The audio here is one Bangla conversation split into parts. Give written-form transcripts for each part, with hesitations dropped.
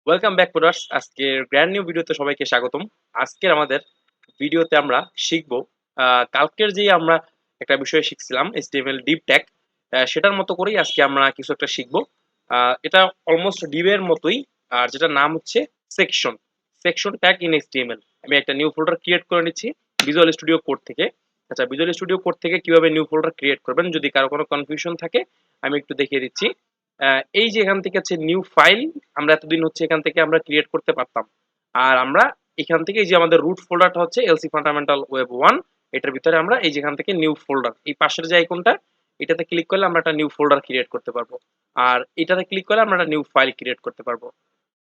ওয়েলকাম ব্যাক প্রোডাক্টস আজকের ব্র্যান্ড নিউ ভিডিওতে সবাইকে স্বাগতম। আজকের আমাদের ভিডিওতে আমরা শিখব কালকের যেই আমরা একটা বিষয় শিখছিলাম HTML ডিপ ট্যাগ সেটার মতো করেই আজকে আমরা কিছু একটা শিখব। এটা অলমোস্ট ডিভের মতোই আর যেটার নাম হচ্ছে section section tag in HTML। আমি একটা নিউ ফোল্ডার ক্রিয়েট করে নিচ্ছি ভিজুয়াল স্টুডিও কোড থেকে। আচ্ছা, ভিজুয়াল স্টুডিও কোড থেকে কিভাবে নিউ ফোল্ডার ক্রিয়েট করবেন যদি কারো কোনো কনফিউশন থাকে আমি একটু দেখিয়ে দিচ্ছি। এই যে এখান থেকে হচ্ছে নিউ ফাইল, আমরা এতদিন হচ্ছে এখান থেকে আমরা ক্রিয়েট করতে পারতাম। আর আমরা এখান থেকে এই যে আমাদের রুট ফোল্ডারটা হচ্ছে এলসি ফান্ডামেন্টাল ওয়েব 1, এটার ভিতরে আমরা এই যেখান থেকে নিউ ফোল্ডার, এই পাশের যে আইকনটা এটাতে ক্লিক করলে আমরা একটা নিউ ফোল্ডার ক্রিয়েট করতে পারবো। আর এটাতে ক্লিক করলে আমরা একটা নিউ ফাইল ক্রিয়েট করতে পারবো।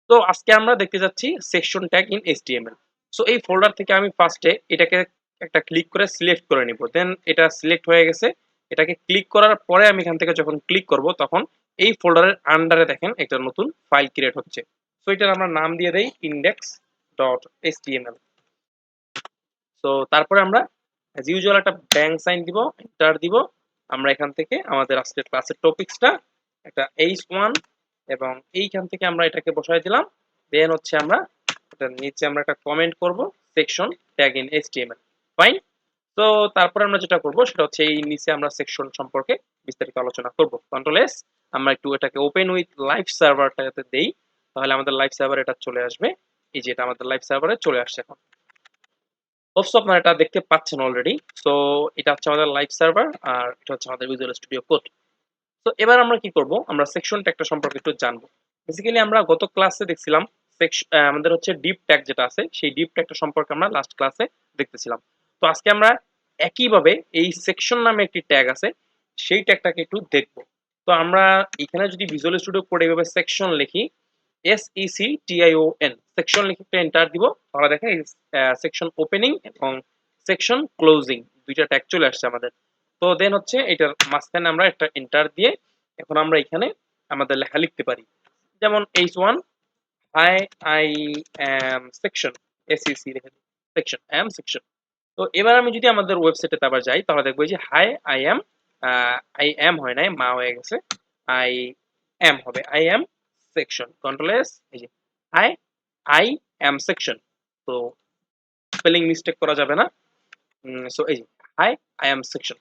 তো আজকে আমরা দেখতে যাচ্ছি section tag in HTML। So এই ফোল্ডার থেকে আমি ফার্স্টে এটাকে একটা ক্লিক করে সিলেক্ট করে নিব, দেন এটা সিলেক্ট হয়ে গেছে। এটাকে ক্লিক করার পরে আমি এখান থেকে যখন ক্লিক করব তখন এই ফোল্ডারের আন্ডারে দেখেন একটা নতুন ফাইল ক্রিয়েট হচ্ছে। সো এটার আমরা নাম দিয়ে দেই index.html। সো তারপরে আমরা অ্যাজ ইউজুয়াল একটা ব্যাংক সাইন দিব, এন্টার দিব। আমরা এখান থেকে আমাদের আজকের ক্লাসের টপিকসটা একটা H1 এবং এইখান থেকে আমরা এটাকে বসাই দিলাম। দেন হচ্ছে আমরা এটার নিচে আমরা একটা কমেন্ট করব section tag in HTML। Fine. তো তারপরে আমরা যেটা করব সেটা হচ্ছে এই নিচে আমরা সেকশন সম্পর্কে বিস্তারিত আলোচনা করব। কন্ট্রোল এস, আমরা একটু এটাকে ওপেন উইথ লাইভ সার্ভারটাতে দেই, তাহলে আমাদের লাইভ সার্ভার এটা চলে আসবে। এই যে এটা আমাদের লাইভ সার্ভারে চলে আসছে এখন। হোপস আপনারা এটা দেখতে পাচ্ছেন অলরেডি। সো এটা হচ্ছে আমাদের লাইভ সার্ভার আর এটা হচ্ছে আমাদের ভিজুয়াল স্টুডিও কোড। তো এবার আমরা কি করব, আমরা সেকশন ট্যাগটা সম্পর্কে একটু জানবো। বেসিক্যালি আমরা গত ক্লাসে দেখছিলাম আমাদের হচ্ছে ডিপ ট্যাগ যেটা আছে সেই ডিপ ট্যাগটা সম্পর্কে আমরা লাস্ট ক্লাসে দেখতেছিলাম। তো আজকে আমরা একইভাবে এই সেকশন নামে একটি ট্যাগ আছে সেই ট্যাগটাকে একটু দেখব। তো আমরা এখানে যদি ভিজুয়াল স্টুডিও কোড এইভাবে সেকশন লিখি, SECTION সেকশন লিখে একটা এন্টার দিব, তাহলে দেখেন এই সেকশন ওপেনিং এবং সেকশন ক্লোজিং দুইটা ট্যাগ চলে আসছে আমাদের। তো দেন হচ্ছে এটার মাঝখানে আমরা একটা এন্টার দিয়ে এখন আমরা এখানে আমাদের লেখা লিখতে পারি। যেমন H1 hi I am section, SEC লিখে দিই, সেকশন আই এম সেকশন। তো এবার আমি যদি আমাদের ওয়েবসাইটে আবার যাই তাহলে দেখবো যে হাই আই এম হয় নাই, মা হয়ে গেছে, আই এম হবে I am section. Control S, এই যে হাই আই এম সেকশন। তো স্পেলিং মিস্টেক করা যাবে না। সো এই যে হাই আই এম সেকশন।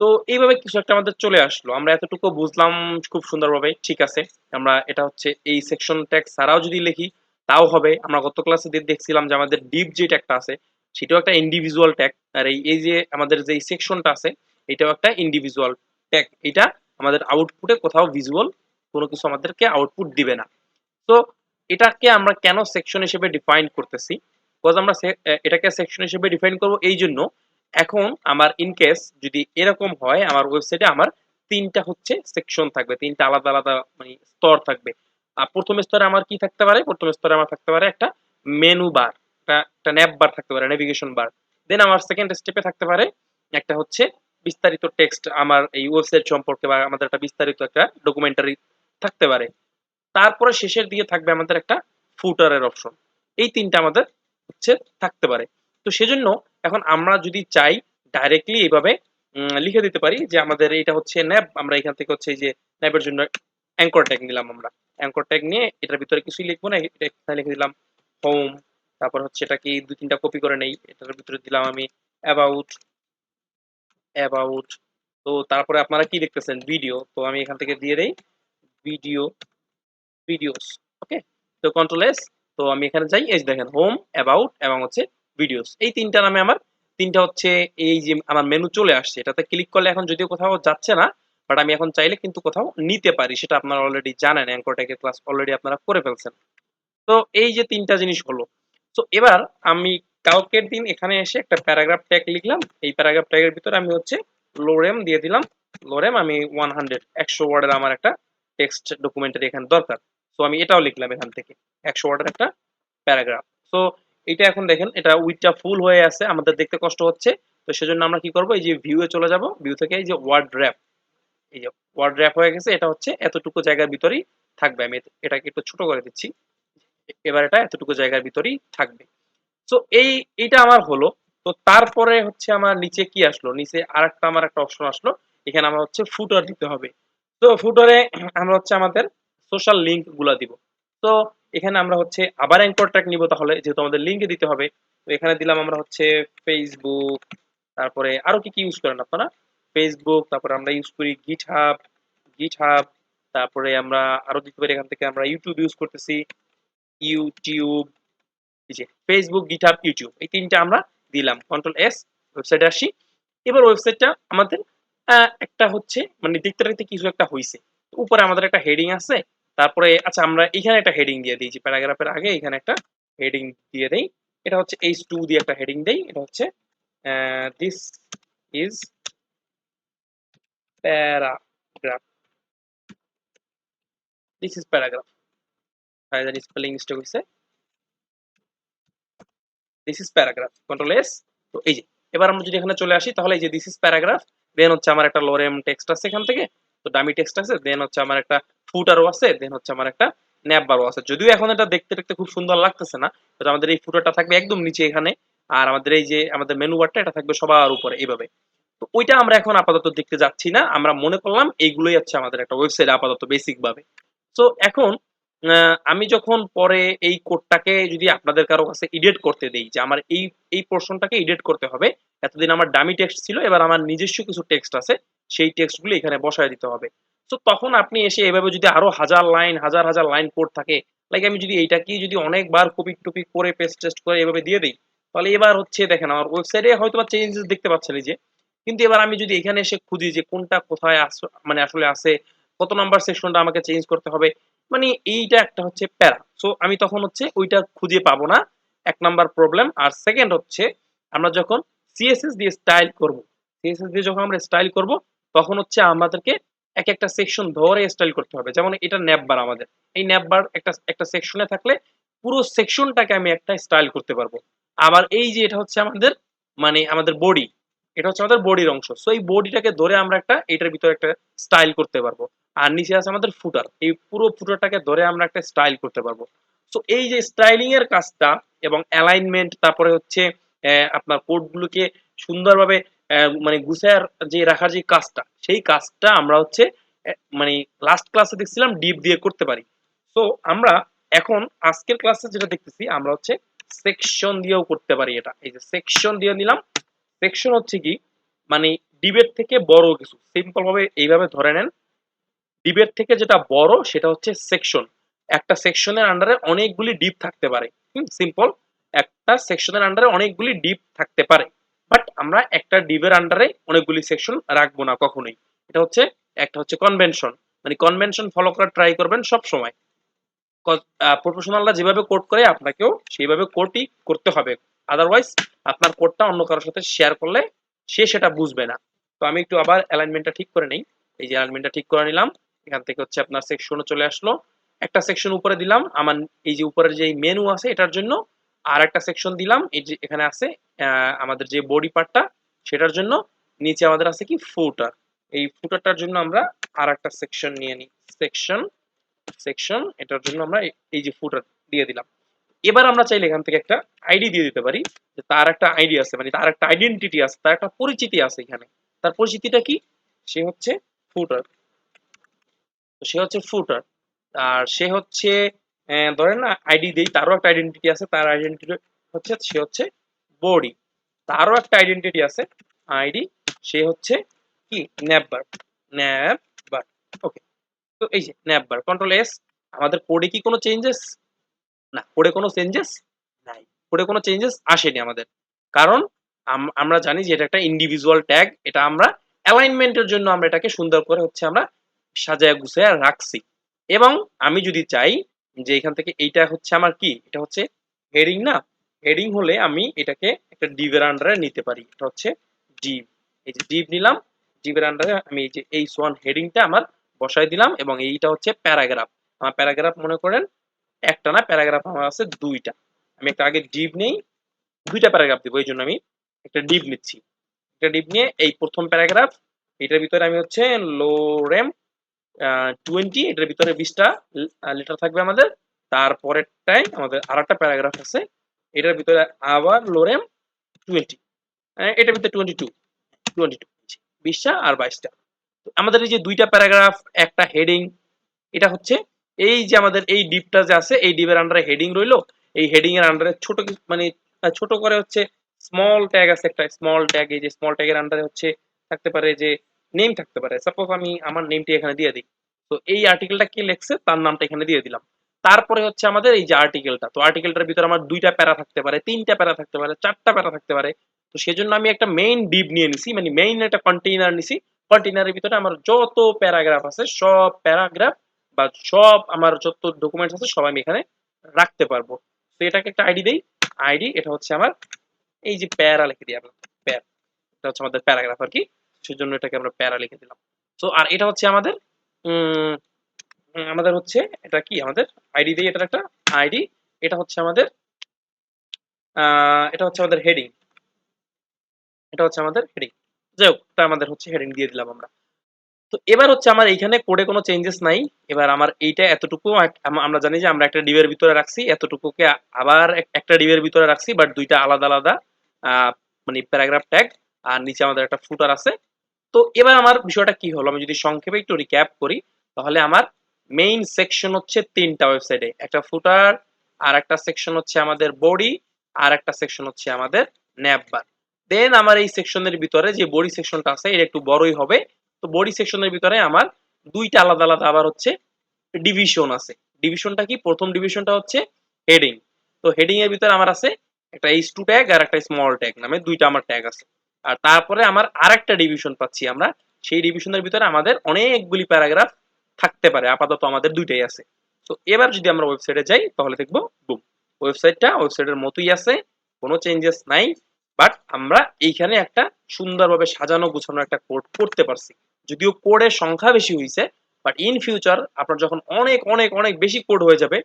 তো এইভাবে কিছু একটা আমাদের চলে আসলো, আমরা এতটুকু বুঝলাম খুব সুন্দরভাবে, ঠিক আছে। আমরা এটা হচ্ছে এই সেকশন ট্যাগ ছাড়াও যদি লিখি তাও হবে। আমরা গত ক্লাসে দেখছিলাম যে আমাদের ডিপ যে ট্যাগটা আছে সেটাও একটা ইন্ডিভিজুয়াল ট্যাগ, আর এই যে আমাদের যে সেকশনটা আছে এটাও একটা ইন্ডিভিজুয়াল ট্যাগ। এটা আমাদের আউটপুটে কোথাও ভিজুয়াল কোনো কিছু আমাদেরকে আউটপুট দিবে না। তো এটাকে আমরা কেন সেকশন হিসেবে ডিফাইন করতেছি, বিকজ আমরা এটাকে সেকশন হিসেবে ডিফাইন করব এই জন্য, এখন আমার ইন কেস যদি এরকম হয় আমার ওয়েবসাইটে আমার তিনটা হচ্ছে সেকশন থাকবে, তিনটা আলাদা আলাদা মানে স্তর থাকবে। আর প্রথম স্তরে আমার কি থাকতে পারে, প্রথম স্তরে আমার থাকতে পারে একটা মেনু বার, একটা ন্যাব বার থাকতে পারে, নেভিগেশন বার। দেন আমার সেকেন্ড স্টেপে থাকতে পারে একটা হচ্ছে বিস্তারিত টেক্সট আমার এই ওয়েবসাইট সম্পর্কে, বা আমাদের একটা বিস্তারিত একটা ডকুমেন্টারি থাকতে পারে। তারপরে শেষের দিকে থাকবে আমাদের একটা ফুটারের অপশন। এই তিনটা আমাদের হচ্ছে থাকতে পারে। তো সেজন্য এখন আমরা যদি চাই ডাইরেক্টলি এইভাবে লিখে দিতে পারি যে আমাদের এটা হচ্ছে ন্যাব, আমরা এখান থেকে হচ্ছে এই যে ন্যাবের জন্য অ্যাঙ্কর ট্যাগ নিলাম, আমরা অ্যাঙ্কর ট্যাগ নিয়ে এটার ভিতরে কিছুই লিখবো না, এটা এখানে লিখে দিলাম হোম। তারপর হচ্ছে এটা কি দুই তিনটা কপি করে নেই, এটার ভিতরে দিলাম আমি অ্যাবাউট অ্যাবাউট। তো তারপরে আপনারা কি দেখতেছেন ভিডিও, তো আমি এখান থেকে দিয়ে দেই ভিডিও ভিডিওস। ওকে, তো কন্ট্রোল এস। তো আমি এখানে যাই, এই দেখেন হোম, অ্যাবাউট এবং হচ্ছে ভিডিওস, এই তিনটা নামে আমার তিনটা হচ্ছে এই যে আমার মেনু চলে আসছে। এটাতে ক্লিক করলে এখন যদিও কোথাও যাচ্ছে না, বাট আমি এখন চাইলে কিন্তু কোথাও নিতে পারি, সেটা আপনারা অলরেডি জানেন, অ্যাঙ্কর ট্যাগের ক্লাস অলরেডি আপনারা করে ফেলছেন। তো এই যে তিনটা জিনিস হলো। তো এবার আমি কালকের দিন এখানে এসে একটা প্যারাগ্রাফ ট্যাগ লিখলাম, এই প্যারাগ্রাফ ট্যাগের ভিতরে আমি হচ্ছে লোরেম দিয়ে দিলাম। লোরেম আমি 100 ওয়ার্ডের আমার একটা টেক্সট ডকুমেন্টারি এখানে দরকার। সো আমি এটাও লিখলাম এখান থেকে 100 ওয়ার্ডের একটা প্যারাগ্রাফ। সো এটা এখন দেখেন এটা উইডটা ফুল হয়ে আছে, আমাদের দেখতে কষ্ট হচ্ছে। তো সেজন্য আমরা কি করব, এই যে ভিউয়ে চলে যাব, ভিউ থেকে এই যে ওয়ার্ড র‍্যাপ, এই যে ওয়ার্ড র‍্যাপ হয়ে গেছে, এটা হচ্ছে এতটুকু জায়গার ভিতরেই থাকবে। আমি এটাকে একটু ছোট করে দিচ্ছি, এবার এটা এতটুকু জায়গার ভিতরেই থাকবে। সো এইটা আমার হলো। তো তারপরে হচ্ছে আমার নিচে কি আসলো, নিচে আরেকটা আমার একটা অপশন আসলো, এখানে আমার হচ্ছে ফুটার দিতে হবে। তো ফুটারে আমরা হচ্ছে আমাদের সোশ্যাল লিংক গুলা দিব। তো এখানে আমরা হচ্ছে আবার অ্যাঙ্কর ট্যাগ নিব, তাহলে যেহেতু আমাদের লিঙ্কে দিতে হবে। তো এখানে দিলাম আমরা হচ্ছে ফেসবুক, তারপরে আরো কি কি ইউজ করেন আপনারা? ফেসবুক, তারপরে আমরা ইউজ করি গিটহাব, তারপরে আমরা আরো দিতে পারি এখান থেকে আমরা ইউটিউব ইউজ করতেছি, ইউটিউব, এই যে ফেসবুক, গিটহাব, ইউটিউব, এই তিনটা আমরা দিলাম। কন্ট্রোল এস, ওয়েবসাইটে আসি। এবার ওয়েবসাইটটা আমাদের একটা হচ্ছে মানে দেখতে দেখতে কিছু একটা হইছে। উপরে আমাদের একটা হেডিং আছে, তারপরে আচ্ছা আমরা এখানে একটা হেডিং দিয়ে দিই, যে প্যারাগ্রাফের আগে এখানে একটা হেডিং দিয়ে দেই। এটা হচ্ছে H2 দিয়ে একটা হেডিং দেই, এটা হচ্ছে this is paragraph, this is paragraph, spelling mistake হইছে, this is paragraph, control S. তো এই যে এবার আমরা যদি এখানে চলে আসি, তাহলে এই যে দিস ইজ প্যারাগ্রাফ, দেন হচ্ছে আমার একটা লোরেম টেক্সট আছে এখান থেকে, তো ডামি টেক্সট আছে, দেন হচ্ছে আমার একটা ফুটারও আছে, দেন হচ্ছে আমার একটা ন্যাপবারও আছে। যদিও এখন এটা দেখতে দেখতে খুব সুন্দর লাগতেছে না, তো আমাদের এই ফুটারটা থাকবে একদম নিচে এখানে, আর আমাদের এই যে আমাদের মেনু বারটা এটা থাকবে সবার উপরে এইভাবে। তো ওইটা আমরা এখন আপাতত দেখতে যাচ্ছি না, আমরা মনে করলাম এইগুলোই হচ্ছে আমাদের একটা ওয়েবসাইট আপাতত বেসিক ভাবে। তো এখন আমি যখন পরে এই কোডটাকে যদি আপনাদের কারো কাছে এডিট করতে দেই, যে আমার এই এই পোর্শনটাকে এডিট করতে হবে, এতদিন আমার ডামি টেক্সট ছিল, এবার আমার নিজস্ব কিছু টেক্সট আছে, সেই টেক্সটগুলো এখানে বসায় দিতে হবে। তো তখন আপনি এসে এভাবে যদি আরো হাজার লাইন হাজার হাজার লাইন কোড থাকে, লাইক আমি যদি এইটাকেই যদি অনেকবার কপি টপি করে পেস্ট টেস্ট করে এভাবে দিয়ে দিই, তাহলে এবার হচ্ছে দেখেন আমার ওয়েবসাইটে হয়তো বা চেঞ্জেস দেখতে পাচ্ছেন এই যে, কিন্তু এবার আমি যদি এখানে এসে খুঁজি যে কোনটা কোথায় মানে আসলে আছে, কত নাম্বার সেকশনটা আমাকে চেঞ্জ করতে হবে, মানে এইটা একটা হচ্ছে প্যারা। সো আমি তখন হচ্ছে ওইটা খুঁজে পাবো না, এক নাম্বার প্রবলেম। আর সেকেন্ড হচ্ছে আমরা যখন সিএসএস দিয়ে স্টাইল করব, সিএসএস দিয়ে যখন আমরা স্টাইল করব, তখন হচ্ছে আমাদেরকে এক একটা সেকশন ধরে স্টাইল করতে হবে। যেমন এটা ন্যাপবার, আমাদের এই ন্যাপবার একটা একটা সেকশনে থাকলে পুরো সেকশনটাকে আমি একটা স্টাইল করতে পারবো। আবার এই যে এটা হচ্ছে আমাদের মানে আমাদের বডি, এটা হচ্ছে আমাদের বডির অংশ, সো এই বডিটাকে ধরে আমরা একটা এটার ভিতরে একটা স্টাইল করতে পারবো। আর নিচে আছে আমাদের ফুটার, এই পুরো ফুটারটাকে ধরে আমরা একটা স্টাইল করতে পারবো। সো এই যে স্টাইলিং এর কাজটা এবং অ্যালাইনমেন্ট, তারপরে হচ্ছে আপনার কোডগুলোকে সুন্দরভাবে মানে গুছায় যে রাখার যে কাজটা, সেই কাজটা আমরা হচ্ছে মানে লাস্ট ক্লাসে দেখছিলাম ডিপ দিয়ে করতে পারি। সো আমরা এখন আজকের ক্লাসে যেটা দেখতেছি, আমরা হচ্ছে সেকশন দিয়েও করতে পারি এটা। এই যে সেকশন দিয়ে নিলাম, সেকশন হচ্ছে কি মানে ডিবের থেকে বড় কিছু, সিম্পল ভাবে এইভাবে ধরে নেন, ডিবের থেকে যেটা বড় সেটা হচ্ছে সেকশন। একটা সেকশনের আন্ডারে অনেকগুলি ডিপ থাকতে পারে, সিম্পল, একটা সেকশনের আন্ডারে অনেকগুলি ডিপ থাকতে পারে, বাট আমরা একটা ডিবের আন্ডারে অনেকগুলি সেকশন রাখবো না কখনোই। এটা হচ্ছে একটা হচ্ছে কনভেনশন, মানে কনভেনশন ফলো করার ট্রাই করবেন সব সময়। প্রফেশনালরা যেভাবে কোড করে আপনাকেও সেইভাবে কোডই করতে হবে, আদারওয়াইজ আপনার কোডটা অন্য কারোর সাথে শেয়ার করলে সে সেটা বুঝবে না। তো আমি একটু আবার অ্যালাইনমেন্টটা ঠিক করে নেই। এই যে অ্যালাইনমেন্টটা ঠিক করে নিলাম, এখান থেকে হচ্ছে আপনার সেকশনে চলে আসলো, একটা সেকশন উপরে দিলাম আমার এই যে উপরের যে মেনু আছে এটার জন্য, আর একটা সেকশন দিলাম এই যে এখানে আছে আমাদের যে বডি পার্টটা সেটার জন্য, নিচে আমাদের আছে কি ফুটার, এই ফুটারটার জন্য আমরা আর একটা সেকশন নিয়ে নিই, সেকশন সেকশন এটার জন্য আমরা এই যে ফুটার দিয়ে দিলাম। এবার আমরা চাইলে এখান থেকে একটা আইডি দিয়ে দিতে পারি, যে তার একটা আইডি আছে, মানে তার একটা আইডেন্টিটি আছে, তার একটা পরিচিতি আছে এখানে। তার পরিচিতিটা কি? সে হচ্ছে ফুটার, তো সে হচ্ছে ফুটার। আর সে হচ্ছে ধরেন না আইডি দেই, তারও একটা আইডেন্টিটি আছে, তার আইডেন্টিটি হচ্ছে সে হচ্ছে বডি, তারও একটা আইডেন্টিটি আছে আইডি, সে হচ্ছে কি ন্যাপবার, ন্যাপবার। ওকে, তো এই যে ন্যাপবার, কন্ট্রোল এস। আমাদের কোডে কি কোনো চেঞ্জেস? না, কোডে কোনো চেঞ্জেস নাই, কোডে কোনো চেঞ্জেস আসেনি আমাদের, কারণ আমরা জানি যে এটা একটা ইন্ডিভিজুয়াল ট্যাগ, এটা আমরা অ্যালাইনমেন্টের জন্য আমরা এটাকে সুন্দর করে হচ্ছে আমরা সাজায় গুছায় রাখছি। এবং আমি যদি চাই যে এখান থেকে এইটা হচ্ছে আমার কি, এটা হচ্ছে হেডিং না, হেডিং হলে আমি এটাকে একটা ডিভের আন্ডারে নিতে পারি, এটা হচ্ছে ডিভ। এই যে ডিভ নিলাম, ডিভের আন্ডারে আমি এই যে H1 হেডিংটা আমার বসাই দিলাম, এবং এইটা হচ্ছে প্যারাগ্রাফ। আমার প্যারাগ্রাফ মনে করেন একটা না, প্যারাগ্রাফ আমার আছে দুইটা, আমি একটা আগে ডিভ নেই, দুইটা প্যারাগ্রাফ দিব, এই জন্য আমি একটা ডিভ নিচ্ছি। একটা ডিভ নিয়ে এই প্রথম প্যারাগ্রাফ, এটার ভিতরে আমি হচ্ছে লোরেম 20, এটার ভিতরে 20টা লেটার থাকবে আমাদের। তারপরেরটাই আমাদের আর একটা প্যারাগ্রাফ আছে, এটার ভিতরে আবার লোরেম 20, এটার ভিতরে 22, 22 20টা আর 22টা। আমাদের এই যে দুইটা প্যারাগ্রাফ একটা হেডিং, এটা হচ্ছে এই যে আমাদের এই ডিপটা যে আছে এই ডিপের আন্ডারে হেডিং রইলো, এই হেডিং এর আন্ডারে ছোট মানে ছোট করে হচ্ছে স্মল ট্যাগ আছে একটা স্মল ট্যাগ, এই যে স্মল ট্যাগের আন্ডারে হচ্ছে থাকতে পারে যে নেম থাকতে পারে, সাপোজ আমি আমার নেমটি এখানে দিয়ে দিই। তো এই আর্টিকেলটা কি লেখছে তার নামটা এখানে দিয়ে দিলাম। তারপরে হচ্ছে আমাদের এই যে আর্টিকেলটা, তো আর্টিকেলটার ভিতরে আমার দুইটা প্যারা থাকতে পারে, তিনটা প্যারা থাকতে পারে, চারটা প্যারা থাকতে পারে। তো সেজন্য আমি একটা মেইন ডিপ নিয়ে নিছি, মানে মেইন একটা কন্টেইনার নিছি। কন্টেইনারের ভিতরে আমার যত প্যারাগ্রাফ আছে সব প্যারাগ্রাফ বা সব আমার যত ডকুমেন্টস আছে সব আমি এখানে রাখতে পারবো। তো এটাকে একটা আইডি দেই, আইডি এটা হচ্ছে আমার এই যে প্যারা লিখে দিই আমরা, প্যারা এটা হচ্ছে আমাদের প্যারাগ্রাফ আর কি, সেজন্য এটাকে আমরা প্যারা লিখে দিলাম। তো আর এটা হচ্ছে আমাদের উম, আমাদের হচ্ছে এটা কি আমাদের আইডি দেই, এটার একটা আইডি, এটা হচ্ছে আমাদের এটা হচ্ছে আমাদের হেডিং, এটা হচ্ছে আমাদের হেডিং। যাই হোক, এটা আমাদের হচ্ছে হেডিং দিয়ে দিলাম আমরা। তো এবার হচ্ছে আমার এইখানে কোডে কোনো চেঞ্জেস নাই। এবার আমার এইটা এতটুকু আমরা জানি যে আমরা একটা ডিবের ভিতরে রাখছি, এতটুকুকে আবার একটা ডিবের ভিতরে রাখছি, বাট দুইটা আলাদা আলাদা মানে প্যারাগ্রাফ ট্যাগ, আর নিচে আমাদের একটা ফুটার আছে। তো এবার আমার বিষয়টা কি হলো, আমি যদি সংক্ষেপে একটু রিক্যাপ করি, তাহলে আমার মেইন সেকশন হচ্ছে তিনটা ওয়েবসাইটে, একটা ফুটার, আর একটা সেকশন হচ্ছে আমাদের বডি, আর একটা সেকশন হচ্ছে আমাদের ন্যাববার। দেন আমার এই সেকশনের ভিতরে যে বডি সেকশনটা আছে এটা একটু বড়ই হবে। তো বডি সেকশনের ভিতরে আমার দুইটা আলাদা আলাদা আবার হচ্ছে ডিভিশন আছে। ডিভিশনটা কি, প্রথম ডিভিশনটা হচ্ছে হেডিং। তো হেডিং এর ভিতরে আমার আছে একটা H2 ট্যাগ আর একটা স্মল ট্যাগ নামে দুইটা আমার ট্যাগ আছে। আর তারপরে আমার আরেকটা ডিভিশন পাচ্ছি আমরা, সেই ডিভিশনের ভিতরে আমাদের অনেকগুলি প্যারাগ্রাফ থাকতে পারে, আপাতত আমাদের দুইটাই আছে। তো এবার যদি আমরা ওয়েবসাইটে যাই তাহলে দেখবো বুম, ওয়েবসাইটের মতোই আছে, কোনো চেঞ্জেস নাই। বাট আমরা এইখানে একটা সুন্দরভাবে সাজানো গুছানো একটা কোড করতে পারছি। যদিও কোডের সংখ্যা বেশি হয়েছে, বাট ইন ফিউচার আপনার যখন অনেক অনেক অনেক বেশি কোড হয়ে যাবে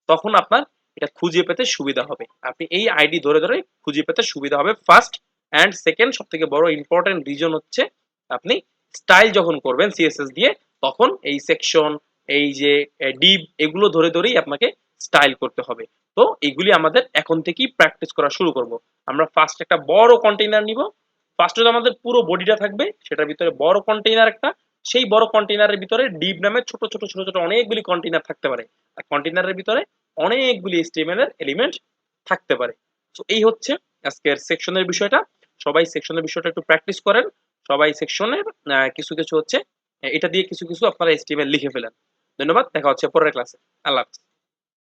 তখন আপনার এটা খুঁজে পেতে সুবিধা হবে। আপনি এই আইডি ধরে ধরে খুঁজে পেতে সুবিধা হবে ফার্স্ট। অ্যান্ড সেকেন্ড সব থেকে বড় ইম্পর্টেন্ট রিজন হচ্ছে আপনি স্টাইল যখন করবেন সিএসএস দিয়ে, তখন এই সেকশন, এই যে ডিভ, এগুলো ধরে ধরেই আপনাকে স্টাইল করতে হবে। তো এগুলি আমাদের এখন থেকেই প্র্যাকটিস করা শুরু করব। আমরা ফার্স্ট একটা বড় কন্টেইনার নিব, ফার্স্টে তো আমাদের পুরো বডিটা থাকবে, সেটার ভিতরে বড় কন্টেইনার একটা, সেই বড় কন্টেইনারের ভিতরে ডিভ নামে ছোট ছোট ছোট ছোট অনেকগুলি কন্টেইনার থাকতে পারে, আর কন্টেইনারের ভিতরে অনেকগুলি HTML এর এলিমেন্ট থাকতে পারে। তো এই হচ্ছে আজকের সেকশনের বিষয়টা। সবাই সেকশনের বিষয়টা একটু প্র্যাকটিস করেন। সবাই সেকশনের কিছু কিছু হচ্ছে এটা দিয়ে কিছু কিছু আপনারা HTML লিখে ফেলেন। ধন্যবাদ, দেখা হচ্ছে পরের ক্লাসে। আল্লাহ হাফেজ।